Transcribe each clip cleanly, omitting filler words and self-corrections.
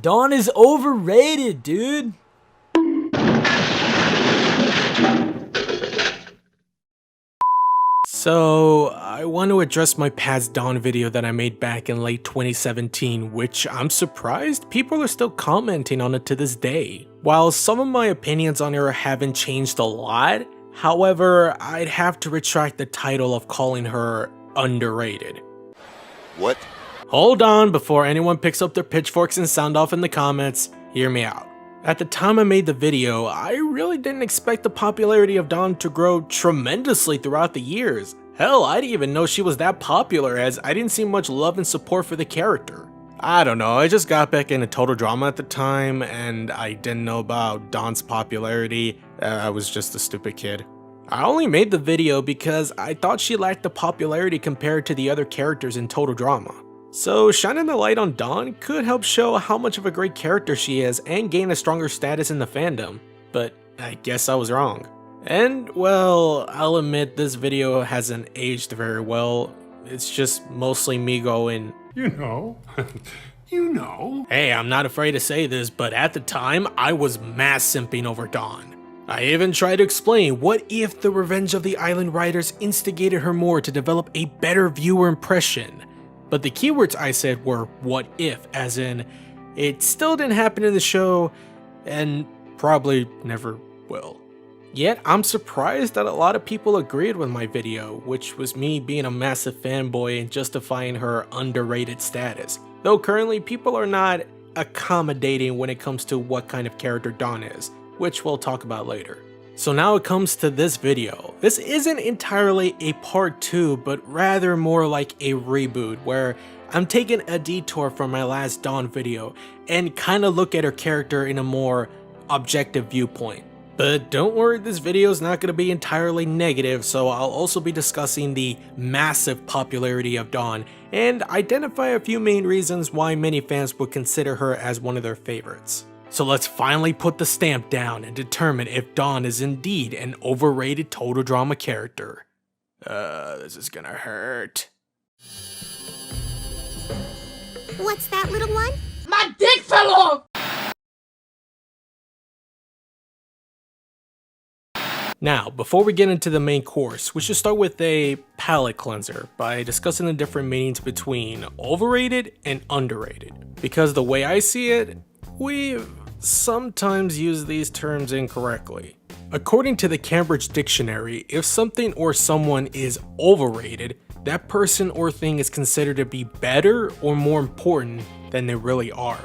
Dawn is overrated, dude. So, I want to address my past Dawn video that I made back in late 2017, which I'm surprised people are still commenting on it to this day. While some of my opinions on her haven't changed a lot, however, I'd have to retract the title of calling her underrated. What? Hold on, before anyone picks up their pitchforks and sound off in the comments, hear me out. At the time I made the video, I really didn't expect the popularity of Dawn to grow tremendously throughout the years. Hell, I didn't even know she was that popular, as I didn't see much love and support for the character. I don't know, I just got back into Total Drama at the time, and I didn't know about Dawn's popularity. I was just a stupid kid. I only made the video because I thought she lacked the popularity compared to the other characters in Total Drama. So shining the light on Dawn could help show how much of a great character she is and gain a stronger status in the fandom, but I guess I was wrong. And well, I'll admit this video hasn't aged very well. It's just mostly me going, you know. Hey, I'm not afraid to say this, but at the time, I was mass simping over Dawn. I even tried to explain what if the Revenge of the Island writers instigated her more to develop a better viewer impression. But the keywords I said were what if, as in, it still didn't happen in the show, and probably never will. Yet, I'm surprised that a lot of people agreed with my video, which was me being a massive fanboy and justifying her underrated status. Though currently, people are not accommodating when it comes to what kind of character Dawn is, which we'll talk about later. So now it comes to this video. This isn't entirely a part 2, but rather more like a reboot, where I'm taking a detour from my last Dawn video and kinda look at her character in a more objective viewpoint. But don't worry, this video is not going to be entirely negative, so I'll also be discussing the massive popularity of Dawn and identify a few main reasons why many fans would consider her as one of their favorites. So let's finally put the stamp down and determine if Dawn is indeed an overrated Total Drama character. This is gonna hurt. What's that, little one? My dick fell off! Now, before we get into the main course, we should start with a palate cleanser by discussing the different meanings between overrated and underrated. Because the way I see it, we sometimes use these terms incorrectly. According to the Cambridge Dictionary, if something or someone is overrated, that person or thing is considered to be better or more important than they really are.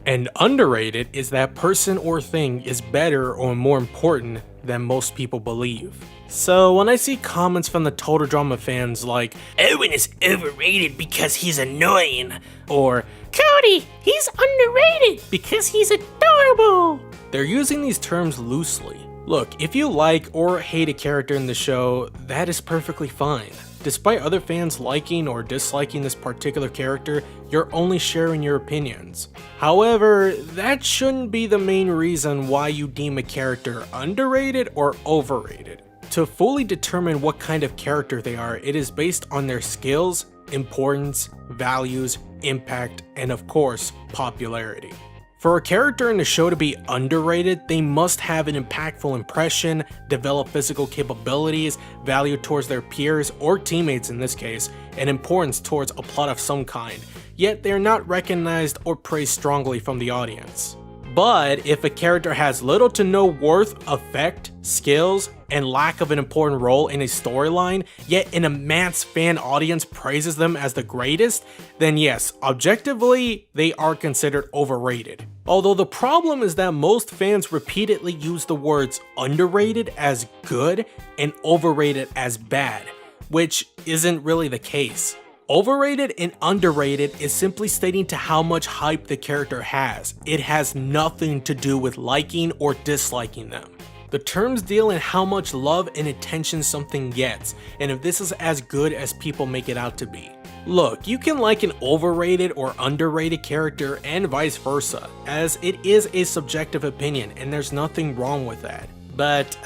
And underrated is that person or thing is better or more important than most people believe. So when I see comments from the Total Drama fans like, Owen is overrated because he's annoying, or Cody, he's underrated because he's adorable, they're using these terms loosely. Look, if you like or hate a character in the show, that is perfectly fine. Despite other fans liking or disliking this particular character, you're only sharing your opinions. However, that shouldn't be the main reason why you deem a character underrated or overrated. To fully determine what kind of character they are, it is based on their skills, importance, values, impact, and of course, popularity. For a character in the show to be underrated, they must have an impactful impression, develop physical capabilities, value towards their peers or teammates in this case, and importance towards a plot of some kind, yet they are not recognized or praised strongly from the audience. But if a character has little to no worth, effect, skills, and lack of an important role in a storyline, yet an immense fan audience praises them as the greatest, then yes, objectively, they are considered overrated. Although the problem is that most fans repeatedly use the words underrated as good and overrated as bad, which isn't really the case. Overrated and underrated is simply stating to how much hype the character has. It has nothing to do with liking or disliking them. The terms deal in how much love and attention something gets, and if this is as good as people make it out to be. Look, you can like an overrated or underrated character and vice versa, as it is a subjective opinion and there's nothing wrong with that. But,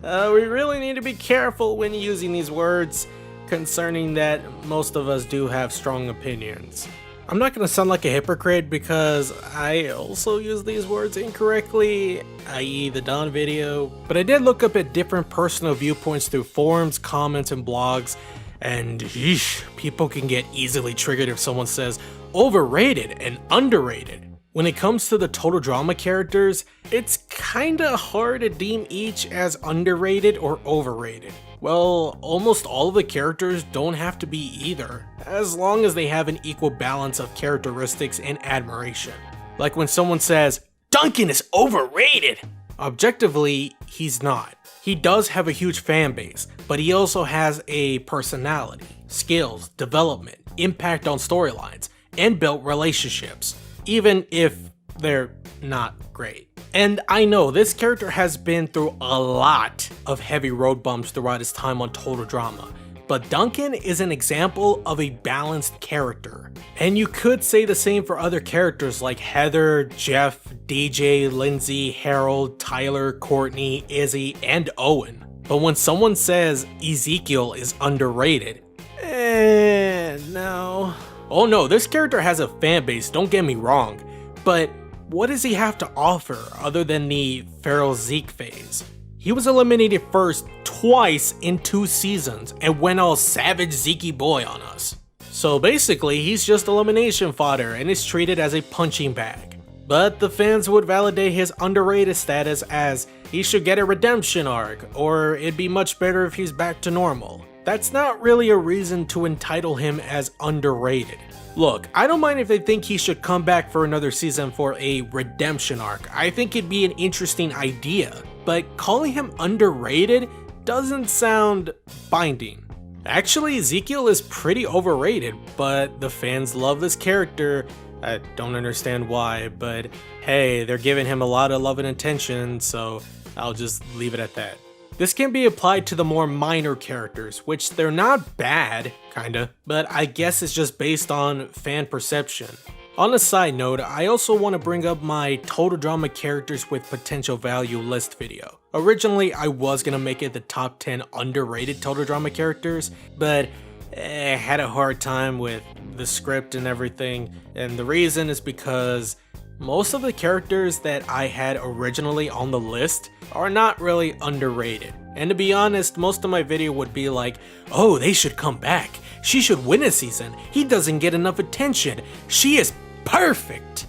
we really need to be careful when using these words, concerning that most of us do have strong opinions. I'm not gonna sound like a hypocrite because I also use these words incorrectly, i.e. the Don video, but I did look up at different personal viewpoints through forums, comments, and blogs, and yeesh, people can get easily triggered if someone says overrated and underrated. When it comes to the Total Drama characters, it's kinda hard to deem each as underrated or overrated. Well, almost all of the characters don't have to be either, as long as they have an equal balance of characteristics and admiration. Like when someone says, Duncan is overrated! Objectively, he's not. He does have a huge fan base, but he also has a personality, skills, development, impact on storylines, and built relationships, even if they're not great. And I know this character has been through a lot of heavy road bumps throughout his time on Total Drama, but Duncan is an example of a balanced character. And you could say the same for other characters like Heather, Jeff, DJ, Lindsay, Harold, Tyler, Courtney, Izzy, and Owen. But when someone says Ezekiel is underrated, no. Oh no, this character has a fan base, don't get me wrong, but what does he have to offer other than the feral Zeke phase? He was eliminated first twice in 2 seasons and went all savage Zeke boy on us. So basically, he's just elimination fodder and is treated as a punching bag. But the fans would validate his underrated status as he should get a redemption arc, or it'd be much better if he's back to normal. That's not really a reason to entitle him as underrated. Look, I don't mind if they think he should come back for another season for a redemption arc. I think it'd be an interesting idea, but calling him underrated doesn't sound binding. Actually, Ezekiel is pretty overrated, but the fans love this character. I don't understand why, but hey, they're giving him a lot of love and attention, so I'll just leave it at that. This can be applied to the more minor characters, which they're not bad, kinda, but I guess it's just based on fan perception. On a side note, I also want to bring up my Total Drama characters with potential value list video. Originally, I was gonna make it the top 10 underrated Total Drama characters, but I had a hard time with the script and everything, and the reason is because most of the characters that I had originally on the list are not really underrated. And to be honest, most of my video would be like, oh, they should come back. She should win a season. He doesn't get enough attention. She is perfect.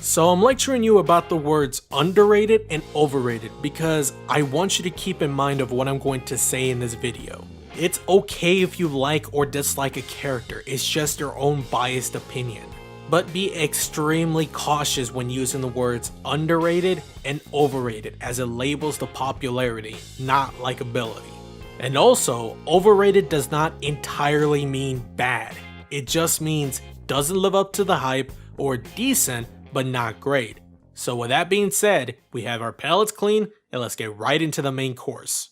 So I'm lecturing you about the words underrated and overrated because I want you to keep in mind of what I'm going to say in this video. It's okay if you like or dislike a character, it's just your own biased opinion. But be extremely cautious when using the words underrated and overrated as it labels the popularity, not likability. And also, overrated does not entirely mean bad. It just means doesn't live up to the hype or decent but not great. So with that being said, we have our palettes clean and let's get right into the main course.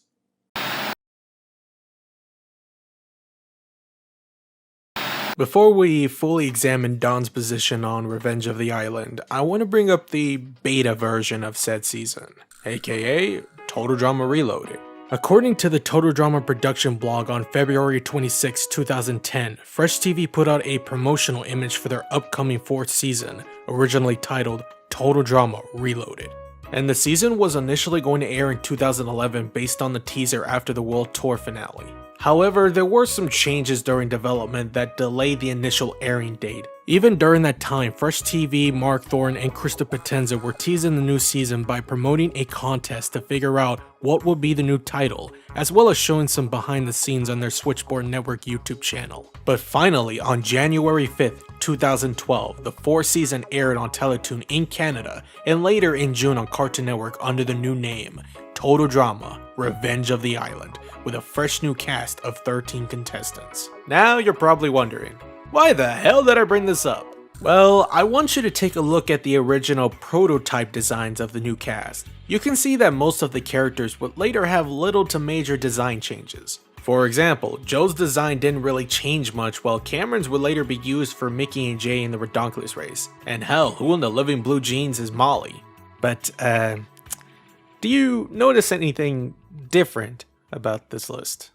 Before we fully examine Don's position on Revenge of the Island, I want to bring up the beta version of said season, aka Total Drama Reloaded. According to the Total Drama production blog on February 26, 2010, Fresh TV put out a promotional image for their upcoming 4th season, originally titled Total Drama Reloaded. And the season was initially going to air in 2011 based on the teaser after the World Tour finale. However, there were some changes during development that delayed the initial airing date. Even during that time, Fresh TV, Mark Thorne, and Krista Potenza were teasing the new season by promoting a contest to figure out what would be the new title, as well as showing some behind the scenes on their Switchboard Network YouTube channel. But finally, on January 5th, 2012, the 4th season aired on Teletoon in Canada, and later in June on Cartoon Network under the new name, Total Drama Revenge of the Island, with a fresh new cast of 13 contestants. Now you're probably wondering, why the hell did I bring this up? Well, I want you to take a look at the original prototype designs of the new cast. You can see that most of the characters would later have little to major design changes. For example, Joe's design didn't really change much, while Cameron's would later be used for Mickey and Jay in the Redonkulous race. And hell, who in the living blue jeans is Molly? But, do you notice anything different about this list?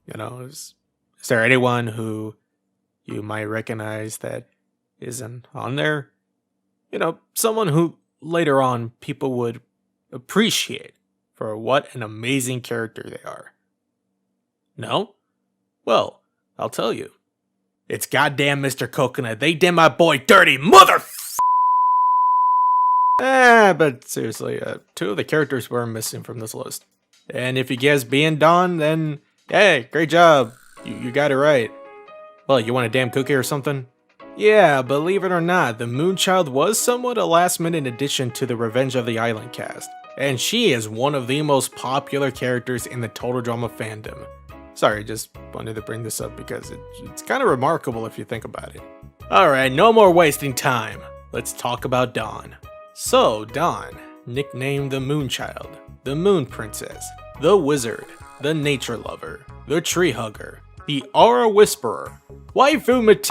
You know, is there anyone who you might recognize that isn't on there. You know, someone who later on people would appreciate for what an amazing character they are. No? Well, I'll tell you. It's goddamn Mr. Coconut. They did my boy dirty, mother. But seriously, 2 of the characters were missing from this list. And if you guess B and Dawn, then hey, great job. You got it right. Well, you want a damn cookie or something? Yeah, believe it or not, the Moonchild was somewhat a last-minute addition to the Revenge of the Island cast, and she is one of the most popular characters in the Total Drama fandom. Sorry, just wanted to bring this up because it's kind of remarkable if you think about it. Alright, no more wasting time. Let's talk about Dawn. So, Dawn, nicknamed the Moonchild, the Moon Princess, the Wizard, the Nature Lover, the Tree Hugger, the Aura Whisperer, Waifu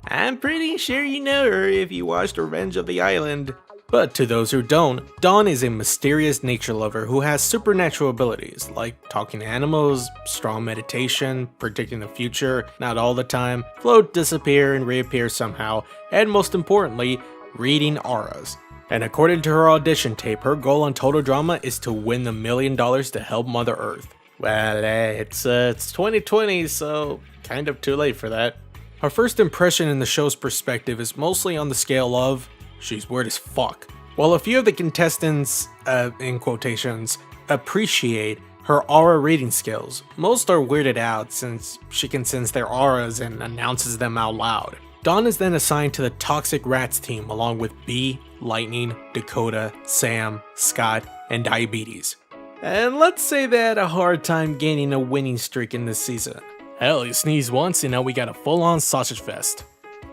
I'm pretty sure you know her if you watched Revenge of the Island. But to those who don't, Dawn is a mysterious nature lover who has supernatural abilities like talking to animals, strong meditation, predicting the future, not all the time, float, disappear, and reappear somehow, and most importantly, reading auras. And according to her audition tape, her goal on Total Drama is to win the $1 million to help Mother Earth. Well, it's 2020, so kind of too late for that. Her first impression in the show's perspective is mostly on the scale of, she's weird as fuck. While a few of the contestants, in quotations, appreciate her aura reading skills, most are weirded out since she can sense their auras and announces them out loud. Dawn is then assigned to the Toxic Rats team along with Bee, Lightning, Dakota, Sam, Scott, and Diabetes. And let's say they had a hard time gaining a winning streak in this season. Hell, you sneeze once and now we got a full-on sausage fest.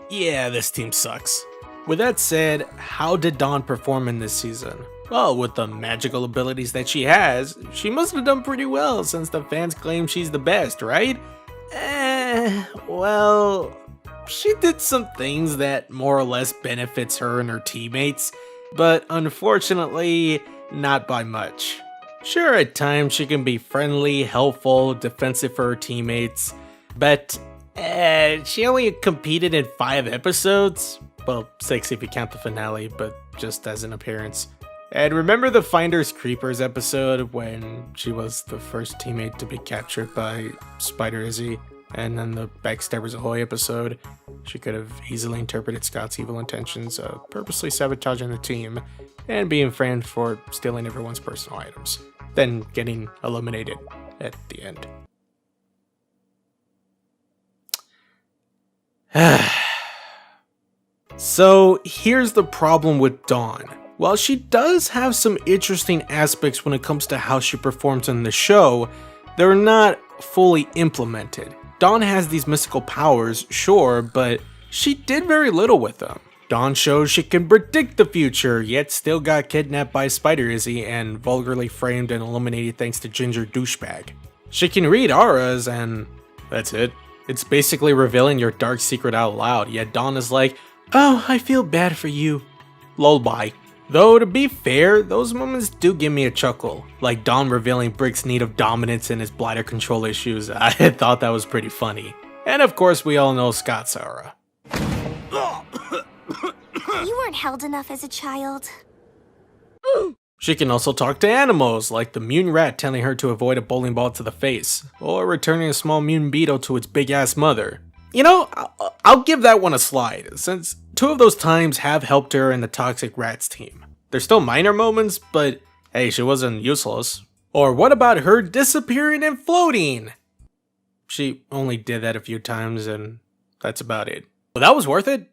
Yeah, this team sucks. With that said, how did Dawn perform in this season? Well, with the magical abilities that she has, she must have done pretty well since the fans claim she's the best, right? Well, she did some things that more or less benefits her and her teammates, but unfortunately, not by much. Sure, at times she can be friendly, helpful, defensive for her teammates, but she only competed in 5 episodes? Well, 6 if you count the finale, but just as an appearance. And remember the Finders Creepers episode when she was the first teammate to be captured by Spider Izzy? And then the Backstabbers Ahoy episode, she could have easily interpreted Scott's evil intentions of purposely sabotaging the team and being framed for stealing everyone's personal items, then getting eliminated at the end. So here's the problem with Dawn. While she does have some interesting aspects when it comes to how she performs in the show, they're not fully implemented. Dawn has these mystical powers, sure, but she did very little with them. Dawn shows she can predict the future, yet still got kidnapped by Spider Izzy and vulgarly framed and eliminated thanks to Ginger Douchebag. She can read auras and that's it. It's basically revealing your dark secret out loud, yet Dawn is like, oh, I feel bad for you. Lullaby. Though, to be fair, those moments do give me a chuckle, like Dawn revealing Brick's need of dominance and his bladder control issues. I thought that was pretty funny. And of course, we all know Scott's aura. You weren't held enough as a child. She can also talk to animals, like the mutant rat telling her to avoid a bowling ball to the face, or returning a small mutant beetle to its big-ass mother. You know, I'll give that one a slide, since 2 of those times have helped her in the Toxic Rats team. They're still minor moments, but hey, she wasn't useless. Or what about her disappearing and floating? She only did that a few times, and that's about it. But that was worth it?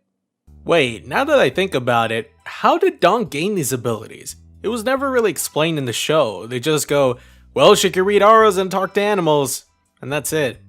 Wait, now that I think about it, how did Dawn gain these abilities? It was never really explained in the show. They just go, well, she can read auras and talk to animals, and that's it.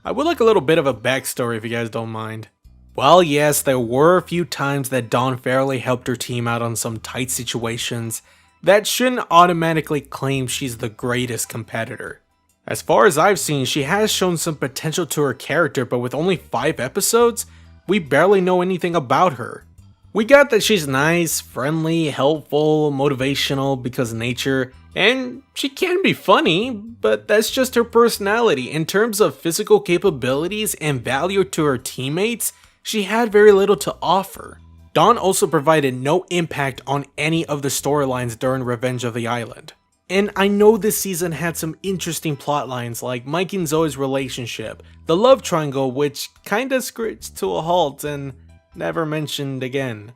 I would like a little bit of a backstory if you guys don't mind. Well, yes, there were a few times that Dawn fairly helped her team out on some tight situations. That shouldn't automatically claim she's the greatest competitor. As far as I've seen, she has shown some potential to her character, but with only 5 episodes, we barely know anything about her. We got that she's nice, friendly, helpful, motivational because of nature, and she can be funny, but that's just her personality. In terms of physical capabilities and value to her teammates, she had very little to offer. Dawn also provided no impact on any of the storylines during Revenge of the Island. And I know this season had some interesting plot lines like Mike and Zoe's relationship, the love triangle which kinda screeched to a halt and never mentioned again.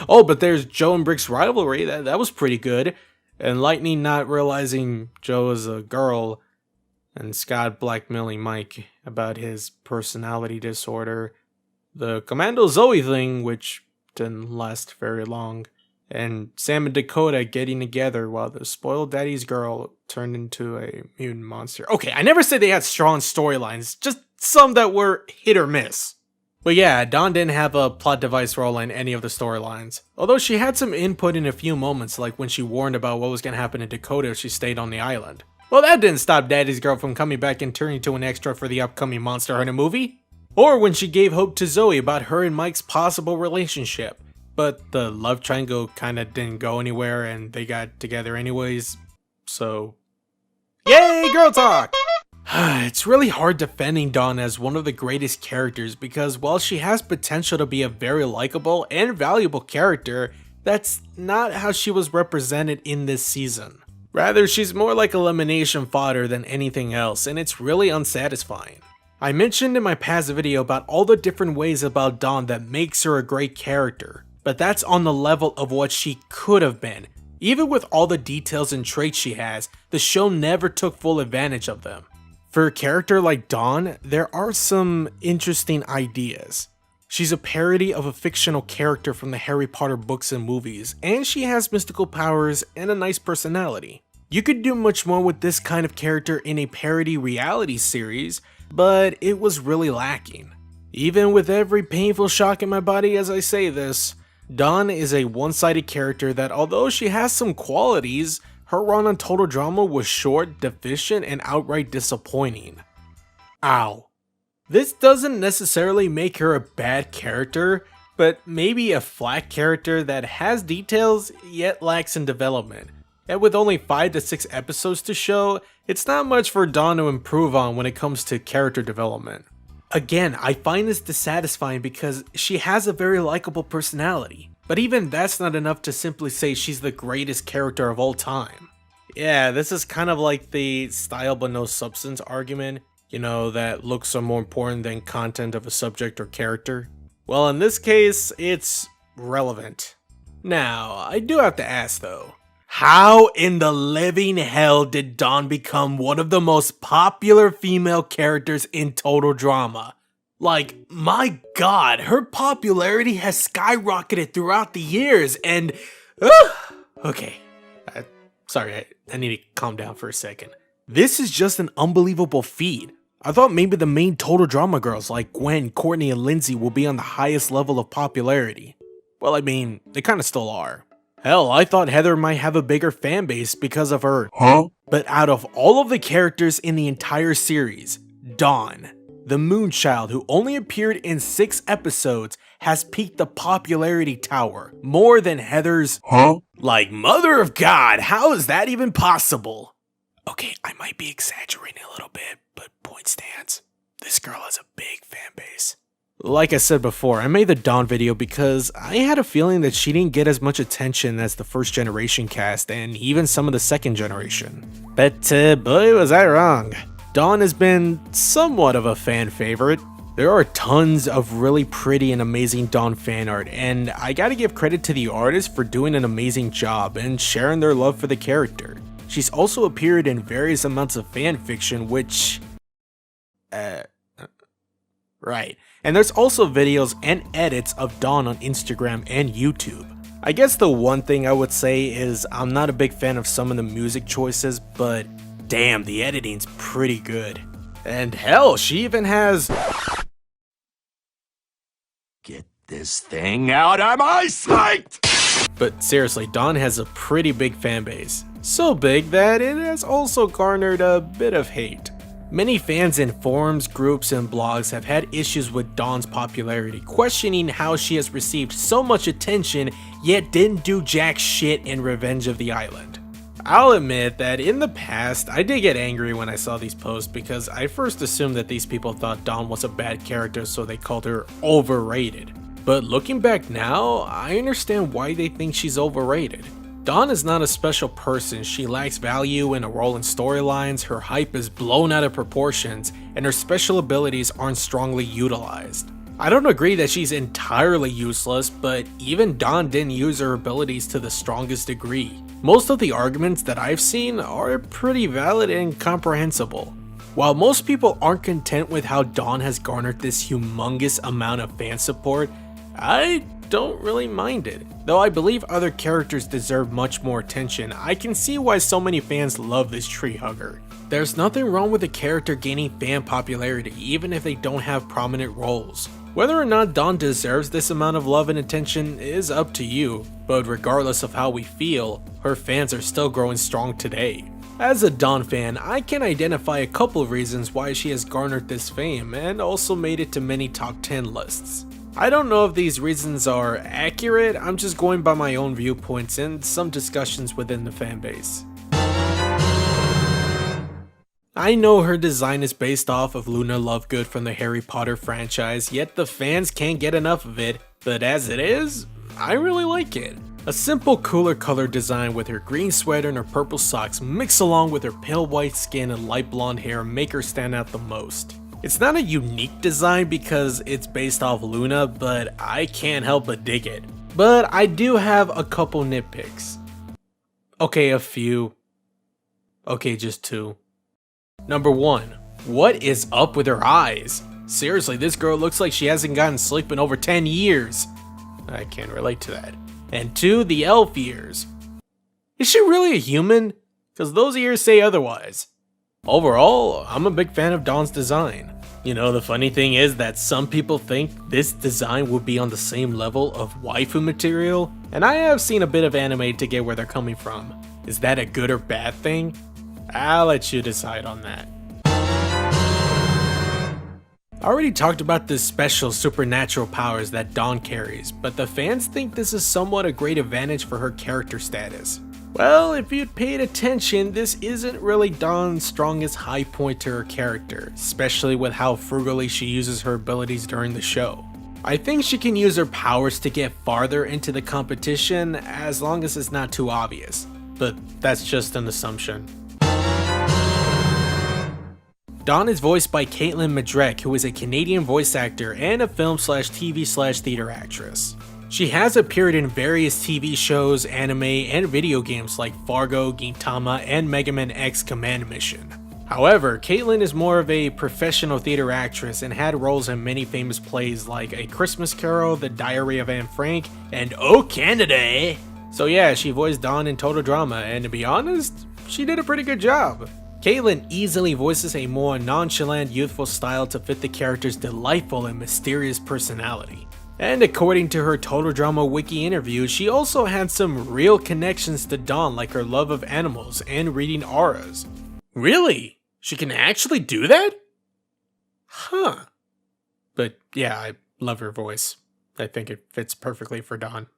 Oh, but there's Joe and Brick's rivalry, that was pretty good. And Lightning not realizing Joe is a girl, and Scott blackmailing Mike about his personality disorder. The Commando Zoe thing, which didn't last very long. And Sam and Dakota getting together while the spoiled daddy's girl turned into a mutant monster. Okay, I never said they had strong storylines, just some that were hit or miss. But yeah, Dawn didn't have a plot device role in any of the storylines. Although she had some input in a few moments, like when she warned about what was going to happen to Dakota if she stayed on the island. Well, that didn't stop Daddy's girl from coming back and turning into an extra for the upcoming Monster Hunter movie. Or when she gave hope to Zoe about her and Mike's possible relationship. But the love triangle kinda didn't go anywhere and they got together anyways, so... Yay, girl talk! It's really hard defending Dawn as one of the greatest characters because while she has potential to be a very likable and valuable character, that's not how she was represented in this season. Rather, she's more like elimination fodder than anything else, and it's really unsatisfying. I mentioned in my past video about all the different ways about Dawn that makes her a great character, but that's on the level of what she could have been. Even with all the details and traits she has, the show never took full advantage of them. For a character like Dawn, there are some interesting ideas. She's a parody of a fictional character from the Harry Potter books and movies, and she has mystical powers and a nice personality. You could do much more with this kind of character in a parody reality series, but it was really lacking. Even with every painful shock in my body as I say this, Dawn is a one-sided character that although she has some qualities, her run on Total Drama was short, deficient, and outright disappointing. Ow. This doesn't necessarily make her a bad character, but maybe a flat character that has details yet lacks in development. And with only 5 to 6 episodes to show, it's not much for Dawn to improve on when it comes to character development. Again, I find this dissatisfying because she has a very likable personality, but even that's not enough to simply say she's the greatest character of all time. Yeah, this is kind of like the style but no substance argument, you know, that looks are more important than content of a subject or character. Well, in this case, it's relevant. Now, I do have to ask though, how in the living hell did Dawn become one of the most popular female characters in Total Drama? Like, my god, her popularity has skyrocketed throughout the years and... okay, sorry, I need to calm down for a second. This is just an unbelievable feat. I thought maybe the main Total Drama girls like Gwen, Courtney, and Lindsay will be on the highest level of popularity. Well, I mean, they kinda still are. Hell, I thought Heather might have a bigger fan base because of her. But out of all of the characters in the entire series, Dawn, the Moonchild who only appeared in 6 episodes, has peaked the popularity tower more than Heather's. Like, mother of God, how is that even possible? Okay, I might be exaggerating a little bit, but point stands. This girl has a big fan base. Like I said before, I made the Dawn video because I had a feeling that she didn't get as much attention as the first generation cast and even some of the second generation. But boy was I wrong. Dawn has been somewhat of a fan favorite. There are tons of really pretty and amazing Dawn fan art, and I gotta give credit to the artists for doing an amazing job and sharing their love for the character. She's also appeared in various amounts of fan fiction, which... right. And there's also videos and edits of Dawn on Instagram and YouTube. I guess the one thing I would say is I'm not a big fan of some of the music choices, but damn, the editing's pretty good. And hell, she even has... Get this thing out of my sight! But seriously, Dawn has a pretty big fan base. So big that it has also garnered a bit of hate. Many fans in forums, groups, and blogs have had issues with Dawn's popularity, questioning how she has received so much attention yet didn't do jack shit in Revenge of the Island. I'll admit that in the past, I did get angry when I saw these posts because I first assumed that these people thought Dawn was a bad character, so they called her overrated. But looking back now, I understand why they think she's overrated. Dawn is not a special person, she lacks value in a role in storylines, her hype is blown out of proportions, and her special abilities aren't strongly utilized. I don't agree that she's entirely useless, but even Dawn didn't use her abilities to the strongest degree. Most of the arguments that I've seen are pretty valid and comprehensible. While most people aren't content with how Dawn has garnered this humongous amount of fan support, I don't really mind it. Though I believe other characters deserve much more attention, I can see why so many fans love this tree hugger. There's nothing wrong with a character gaining fan popularity even if they don't have prominent roles. Whether or not Dawn deserves this amount of love and attention is up to you, but regardless of how we feel, her fans are still growing strong today. As a Dawn fan, I can identify a couple of reasons why she has garnered this fame and also made it to many top 10 lists. I don't know if these reasons are accurate, I'm just going by my own viewpoints and some discussions within the fanbase. I know her design is based off of Luna Lovegood from the Harry Potter franchise, yet the fans can't get enough of it, but as it is, I really like it. A simple cooler color design with her green sweater and her purple socks mixed along with her pale white skin and light blonde hair make her stand out the most. It's not a unique design because it's based off Luna, but I can't help but dig it. But I do have a couple nitpicks. Okay, a few. Okay, just two. Number 1. What is up with her eyes? Seriously, this girl looks like she hasn't gotten sleep in over 10 years. I can't relate to that. And 2, the elf ears. Is she really a human? Because those ears say otherwise. Overall, I'm a big fan of Dawn's design. You know, the funny thing is that some people think this design would be on the same level of waifu material, and I have seen a bit of anime to get where they're coming from. Is that a good or bad thing? I'll let you decide on that. I already talked about the special supernatural powers that Dawn carries, but the fans think this is somewhat a great advantage for her character status. Well, if you'd paid attention, this isn't really Dawn's strongest high point to her character, especially with how frugally she uses her abilities during the show. I think she can use her powers to get farther into the competition as long as it's not too obvious, but that's just an assumption. Dawn is voiced by Caitlin Madrek, who is a Canadian voice actor and a film/TV/theater actress. She has appeared in various TV shows, anime, and video games like Fargo, Gintama, and Mega Man X Command Mission. However, Caitlin is more of a professional theater actress and had roles in many famous plays like A Christmas Carol, The Diary of Anne Frank, and Oh Canada! So yeah, she voiced Dawn in Total Drama, and to be honest, she did a pretty good job. Caitlin easily voices a more nonchalant, youthful style to fit the character's delightful and mysterious personality. And according to her Total Drama Wiki interview, she also had some real connections to Dawn, like her love of animals and reading auras. Really? She can actually do that? Huh. But yeah, I love her voice. I think it fits perfectly for Dawn.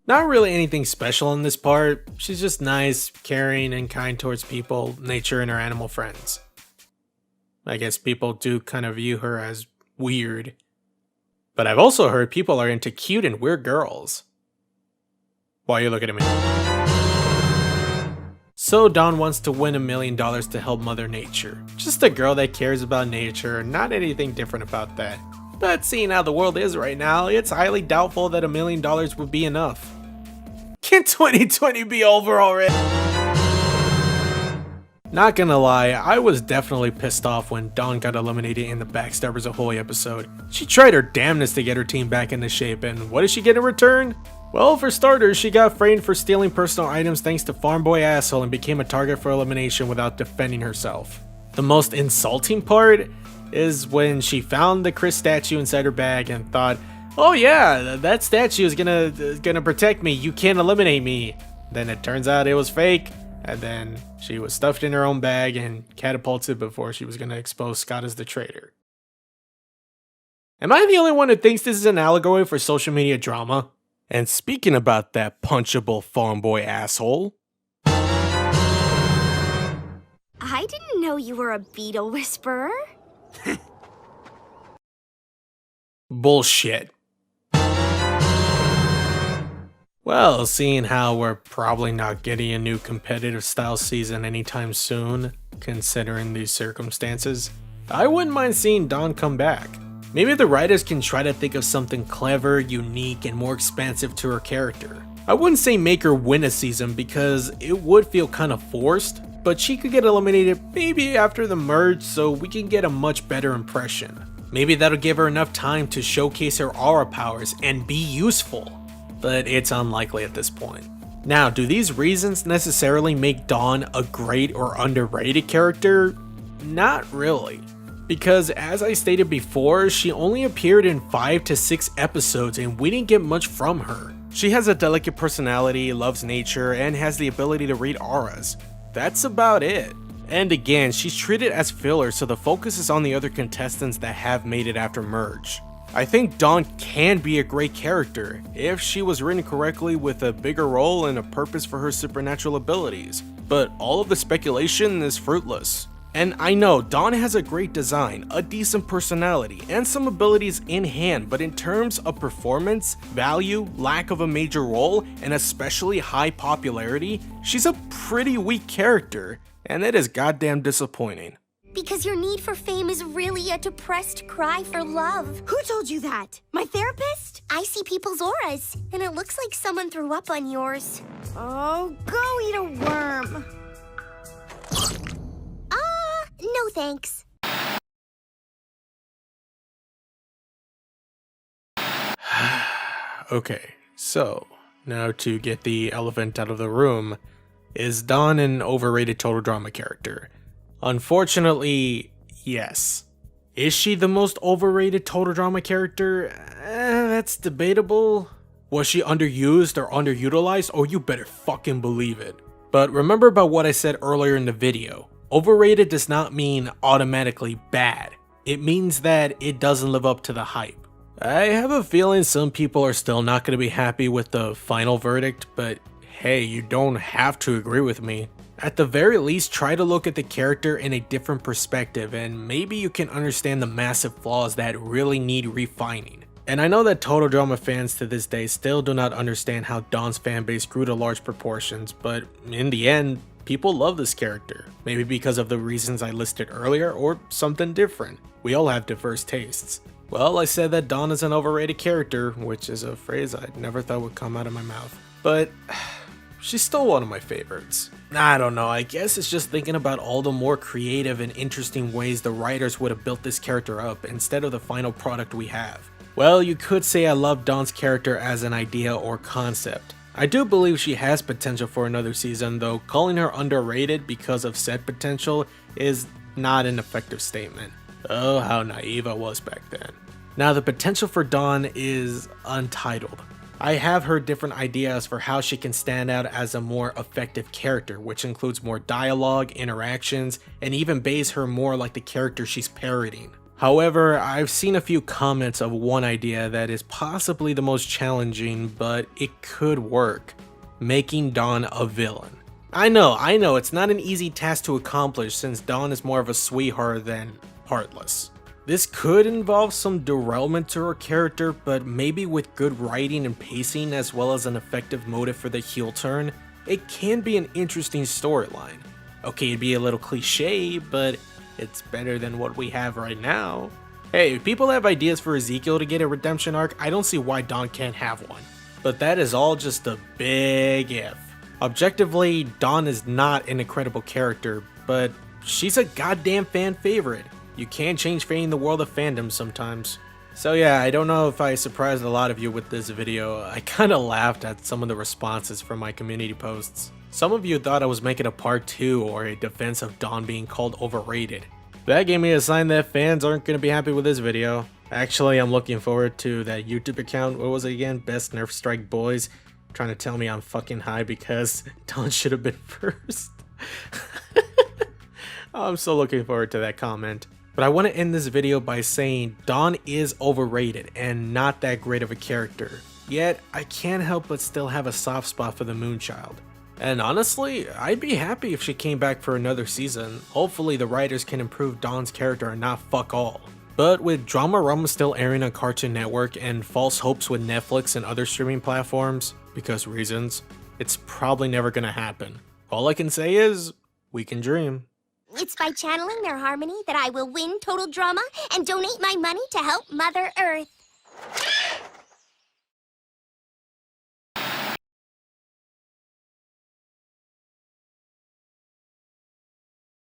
Not really anything special in this part. She's just nice, caring, and kind towards people, nature, and her animal friends. I guess people do kind of view her as weird. But I've also heard people are into cute and weird girls. Why are you looking at me? So Dawn wants to win $1 million to help Mother Nature. Just a girl that cares about nature, not anything different about that. But seeing how the world is right now, it's highly doubtful that $1 million would be enough. Can 2020 be over already? Not gonna lie, I was definitely pissed off when Dawn got eliminated in the Backstabbers Ahoy episode. She tried her damnedest to get her team back into shape, and what did she get in return? Well, for starters, she got framed for stealing personal items thanks to Farm Boy Asshole and became a target for elimination without defending herself. The most insulting part is when she found the Chris statue inside her bag and thought, oh yeah, that statue is gonna protect me, you can't eliminate me. Then it turns out it was fake. And then she was stuffed in her own bag and catapulted before she was going to expose Scott as the traitor. Am I the only one who thinks this is an allegory for social media drama? And speaking about that punchable farm boy asshole, I didn't know you were a beetle whisperer. bullshit. Well, seeing how we're probably not getting a new competitive style season anytime soon, considering these circumstances, I wouldn't mind seeing Dawn come back. Maybe the writers can try to think of something clever, unique, and more expansive to her character. I wouldn't say make her win a season because it would feel kind of forced, but she could get eliminated maybe after the merge so we can get a much better impression. Maybe that'll give her enough time to showcase her aura powers and be useful, but it's unlikely at this point. Now, do these reasons necessarily make Dawn a great or underrated character? Not really. Because as I stated before, she only appeared in 5 to 6 episodes and we didn't get much from her. She has a delicate personality, loves nature, and has the ability to read auras. That's about it. And again, she's treated as filler, so the focus is on the other contestants that have made it after merge. I think Dawn can be a great character if she was written correctly with a bigger role and a purpose for her supernatural abilities, but all of the speculation is fruitless. And I know Dawn has a great design, a decent personality, and some abilities in hand, but in terms of performance, value, lack of a major role, and especially high popularity, she's a pretty weak character, and it is goddamn disappointing. Because your need for fame is really a depressed cry for love. Who told you that? My therapist? I see people's auras, and it looks like someone threw up on yours. Oh, go eat a worm. No thanks. Okay, so now to get the elephant out of the room, is Dawn an overrated total drama character? Unfortunately, yes. Is she the most overrated total drama character? That's debatable. Was she underused or underutilized? Oh, you better fucking believe it. But remember about what I said earlier in the video. Overrated does not mean automatically bad. It means that it doesn't live up to the hype. I have a feeling some people are still not going to be happy with the final verdict, but hey, you don't have to agree with me. At the very least, try to look at the character in a different perspective and maybe you can understand the massive flaws that really need refining. And I know that Total Drama fans to this day still do not understand how Dawn's fanbase grew to large proportions, but in the end, people love this character. Maybe because of the reasons I listed earlier or something different. We all have diverse tastes. Well, I said that Dawn is an overrated character, which is a phrase I never thought would come out of my mouth. But she's still one of my favorites. I don't know, I guess it's just thinking about all the more creative and interesting ways the writers would have built this character up instead of the final product we have. Well, you could say I love Dawn's character as an idea or concept. I do believe she has potential for another season, though calling her underrated because of said potential is not an effective statement. Oh, how naive I was back then. Now, the potential for Dawn is untitled. I have heard different ideas for how she can stand out as a more effective character, which includes more dialogue, interactions, and even base her more like the character she's parodying. However, I've seen a few comments of one idea that is possibly the most challenging, but it could work. Making Dawn a villain. I know, it's not an easy task to accomplish since Dawn is more of a sweetheart than heartless. This could involve some derailment to her character, but maybe with good writing and pacing as well as an effective motive for the heel turn, it can be an interesting storyline. Okay, it'd be a little cliche, but it's better than what we have right now. Hey, if people have ideas for Ezekiel to get a redemption arc, I don't see why Dawn can't have one. But that is all just a big if. Objectively, Dawn is not an incredible character, but she's a goddamn fan favorite. You can't change fate in the world of fandom sometimes. So yeah, I don't know if I surprised a lot of you with this video. I kinda laughed at some of the responses from my community posts. Some of you thought I was making a part 2 or a defense of Dawn being called overrated. That gave me a sign that fans aren't going to be happy with this video. Actually, I'm looking forward to that YouTube account. What was it again? Best Nerf Strike Boys. Trying to tell me I'm fucking high because Dawn should have been first. I'm so looking forward to that comment. But I want to end this video by saying Dawn is overrated and not that great of a character. Yet, I can't help but still have a soft spot for the Moonchild. And honestly, I'd be happy if she came back for another season. Hopefully the writers can improve Dawn's character and not fuck all. But with Dramarama still airing on Cartoon Network and false hopes with Netflix and other streaming platforms, because reasons, it's probably never gonna happen. All I can say is, we can dream. It's by channeling their harmony that I will win Total Drama and donate my money to help Mother Earth.